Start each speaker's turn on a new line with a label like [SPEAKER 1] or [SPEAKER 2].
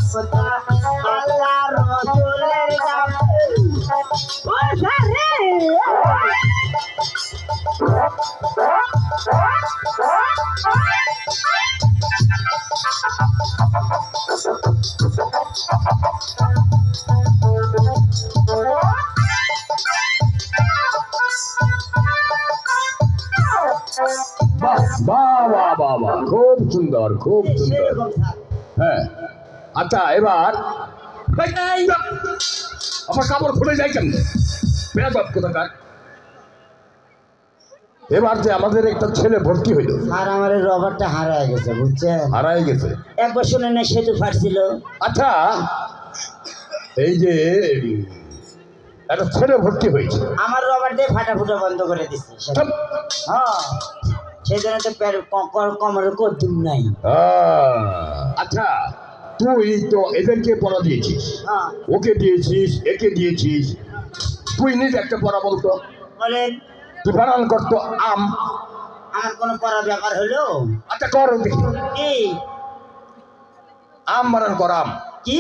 [SPEAKER 1] আল্লাহ রসুলের নাম ও সারে
[SPEAKER 2] বাহ বাহ বাহ বাহ বাহ, খুব সুন্দর খুব সুন্দর।
[SPEAKER 1] সেরকম থাক।
[SPEAKER 2] হ্যাঁ আচ্ছা এবার এই, আমার কাপড় খুলে যায় কেন বেয়াদব কোথাকার। এবার যে আমাদের একটা ছেলে ভর্তি হইল,
[SPEAKER 1] আর আমার এই রবারটা হারায় গেছে বুঝছেন,
[SPEAKER 2] হারাই গেছে।
[SPEAKER 1] একবার শুনে না সেতু ফাটছিল।
[SPEAKER 2] আচ্ছা এই যে একটা ছেলে ভর্তি হয়েছে,
[SPEAKER 1] আমার রবার দিয়ে ফাটা ফুটা বন্ধ করে দিচ্ছে
[SPEAKER 2] সব,
[SPEAKER 1] হ্যাঁ সেই জন্য তো কোমরের কদ্দুম নাই।
[SPEAKER 2] আচ্ছা তুই তো এদেরকে পড়া দিয়েছিস,
[SPEAKER 1] হ্যাঁ
[SPEAKER 2] ওকে দিয়েছিস, একে দিয়েছিস, তুই নিজে একটা পড়া বলতো।
[SPEAKER 1] বলেন
[SPEAKER 2] তুই বানান করতো আম।
[SPEAKER 1] আমার কোনো পড়া ব্যাপার হলো
[SPEAKER 2] আচ্ছা কর দেখি,
[SPEAKER 1] কি
[SPEAKER 2] আম বানান কর আম।
[SPEAKER 1] কি